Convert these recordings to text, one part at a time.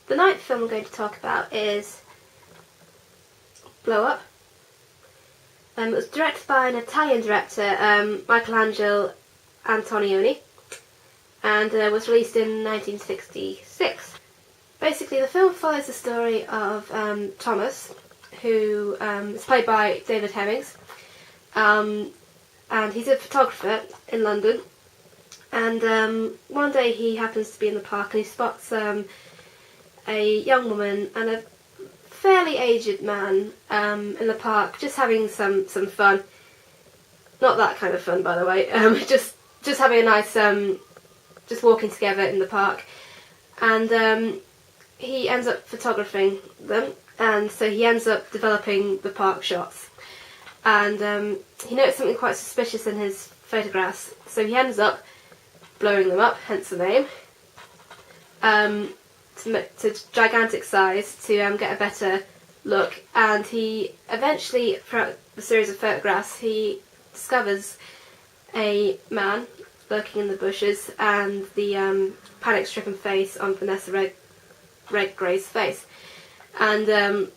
The ninth film I'm going to talk about is Blow Up. It was directed by an Italian director, Michelangelo Antonioni, and was released in 1966. Basically, the film follows the story of Thomas, who is played by David Hemmings, and he's a photographer in London. And one day he happens to be in the park and he spots a young woman and a fairly aged man in the park, just having some fun. Not that kind of fun, by the way. Just having a nice, just walking together in the park, and he ends up photographing them, and so he ends up developing the park shots. And he noticed something quite suspicious in his photographs, so he ends up blowing them up, hence the name, to gigantic size to get a better look. And he eventually, throughout the series of photographs, he discovers a man lurking in the bushes and the panic-stricken face on Vanessa Redgrave's face. And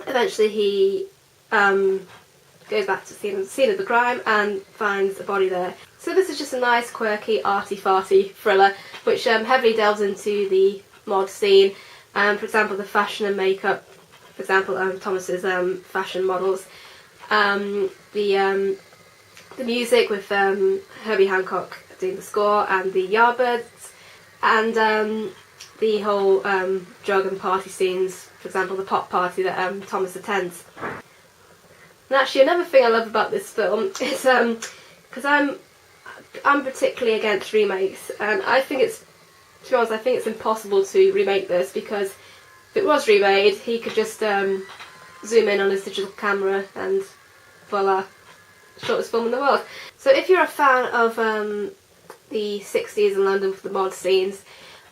eventually he goes back to the scene of the crime and finds a body there. So this is just a nice, quirky, arty-farty thriller, which heavily delves into the mod scene. For example, the fashion and makeup. For example, Thomas's fashion models. The music with Herbie Hancock doing the score, and the Yardbirds, and the whole drug and party scenes. For example, the pop party that Thomas attends. And actually, another thing I love about this film is because I'm particularly against remakes, and I think it's, to be honest, I think it's impossible to remake this, because if it was remade, he could just zoom in on his digital camera and voila, shortest film in the world. So if you're a fan of the 60s in London with the mod scenes,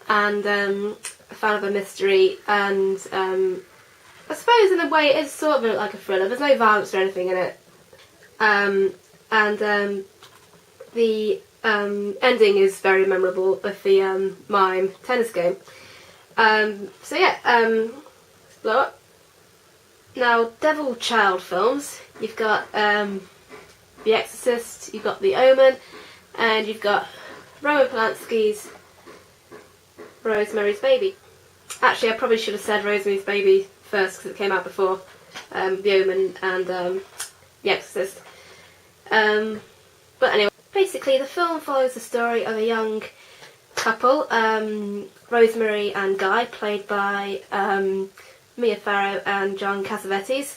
and a fan of a mystery, and I suppose in a way it is sort of like a thriller, there's no violence or anything in it, and the ending is very memorable with the mime tennis game. So yeah, Blow Up. Now, Devil Child films, you've got The Exorcist, you've got The Omen, and you've got Roman Polanski's Rosemary's Baby. Actually, I probably should have said Rosemary's Baby first because it came out before The Omen and The Exorcist. But anyway, basically the film follows the story of a young couple, Rosemary and Guy, played by Mia Farrow and John Cassavetes.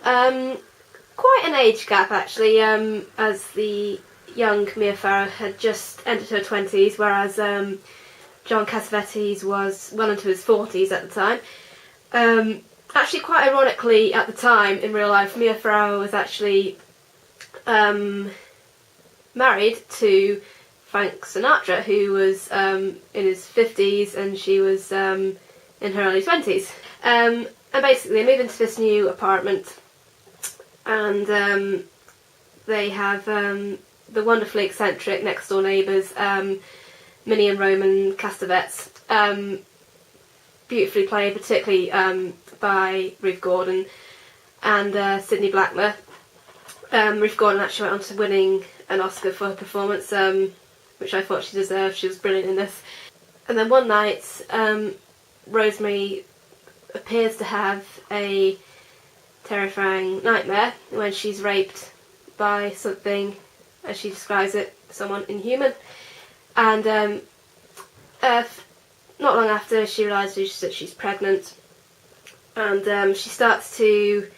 Quite an age gap actually, as the young Mia Farrow had just entered her 20s, whereas John Cassavetes was well into his 40s at the time. Actually, quite ironically, at the time, in real life, Mia Farrow was actually married to Frank Sinatra, who was in his 50s, and she was in her early 20s. And basically, they move into this new apartment, and they have the wonderfully eccentric next-door neighbours, Minnie and Roman Cassavetes, beautifully played, particularly by Ruth Gordon and Sidney Blackmer. Ruth Gordon actually went on to winning an Oscar for her performance, which I thought she deserved. She was brilliant in this. And then one night, Rosemary appears to have a terrifying nightmare when she's raped by something, as she describes it, someone inhuman. And not long after, she realises that she's pregnant, and she starts to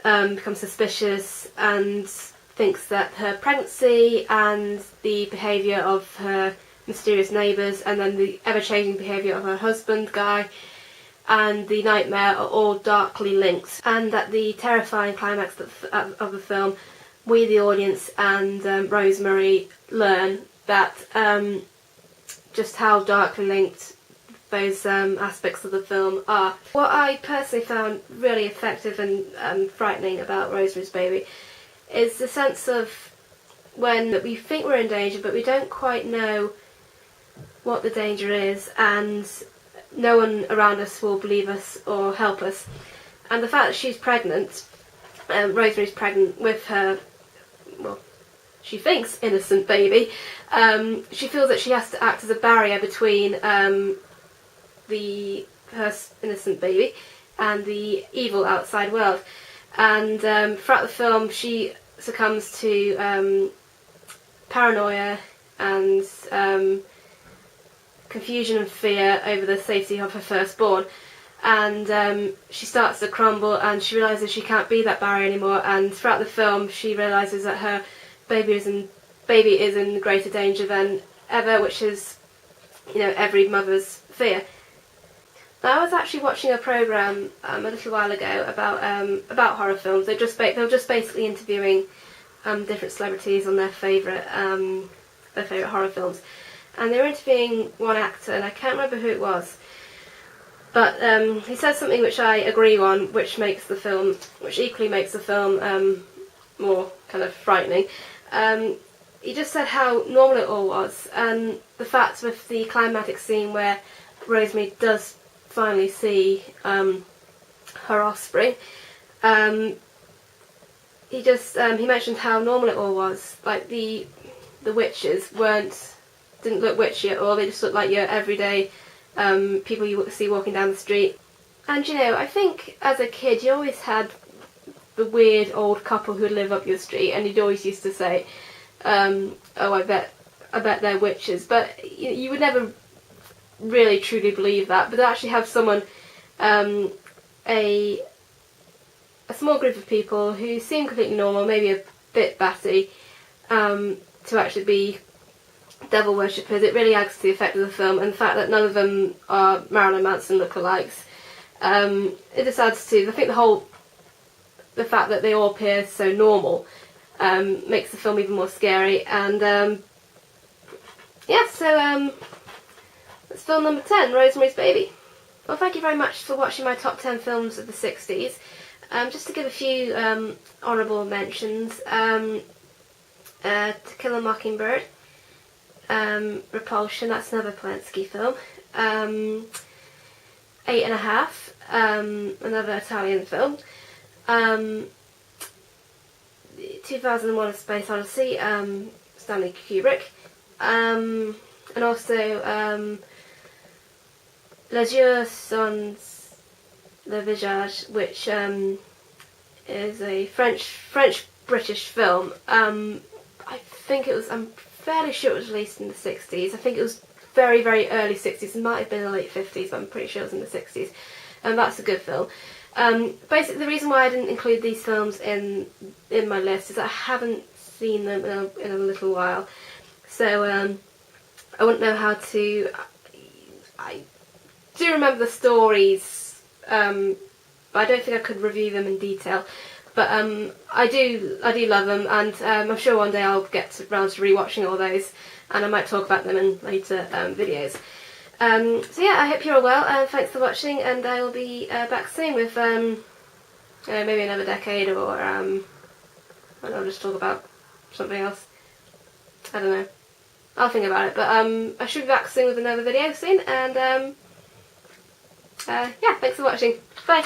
become suspicious and thinks that her pregnancy and the behaviour of her mysterious neighbours, and then the ever-changing behaviour of her husband, Guy, and the nightmare are all darkly linked, and at the terrifying climax of the film, we, the audience, and Rosemary learn that just how darkly linked those aspects of the film are. What I personally found really effective and frightening about Rosemary's Baby is the sense of when we think we're in danger, but we don't quite know what the danger is, and no one around us will believe us or help us. And the fact that she's pregnant, Rosemary's pregnant with her, well, she thinks innocent baby, she feels that she has to act as a barrier between her innocent baby and the evil outside world. And throughout the film she succumbs to paranoia and confusion and fear over the safety of her firstborn, and she starts to crumble, and she realises she can't be that barrier anymore, and throughout the film she realises that her baby is in greater danger than ever, which is, you know, every mother's fear. Now, I was actually watching a programme a little while ago about horror films. They were just basically interviewing different celebrities on their favourite horror films, and they were interviewing one actor, and I can't remember who it was, but he says something which I agree on, which equally makes the film more kind of frightening. He just said how normal it all was, and the fact with the climatic scene where Rosemary does finally see her offspring, he mentioned how normal it all was. Like the witches didn't look witchy at all. They just looked like your everyday people you see walking down the street. And you know, I think as a kid you always had the weird old couple who'd live up your street, and you'd always used to say, oh, I bet they're witches, but you would never really truly believe that. But to actually have someone, a small group of people who seem completely normal, maybe a bit batty, to actually be devil worshippers, it really adds to the effect of the film, and the fact that none of them are Marilyn Manson lookalikes, it just adds to, I think, the fact that they all appear so normal makes the film even more scary. And yeah, so that's film number 10, Rosemary's Baby. Well, thank you very much for watching my top 10 films of the 60s. Just to give a few honourable mentions, To Kill a Mockingbird, Repulsion, that's another Polanski film, 8½, another Italian film, 2001: A Space Odyssey, Stanley Kubrick, and also Les yeux sont le visage, which is a French-British film. I'm fairly sure it was released in the 60s. I think it was very, very early 60s. It might have been the late 50s, but I'm pretty sure it was in the 60s. And that's a good film. Basically, the reason why I didn't include these films in my list is that I haven't seen them in a little while. So I wouldn't know how to... I do remember the stories, but I don't think I could review them in detail. But I do love them, and I'm sure one day I'll get around to rewatching all those, and I might talk about them in later videos. So yeah, I hope you're all well, and thanks for watching, and I will be back soon with maybe another decade, or I don't know, just talk about something else. I don't know. I'll think about it, but I should be back soon with another video soon, and yeah, thanks for watching. Bye!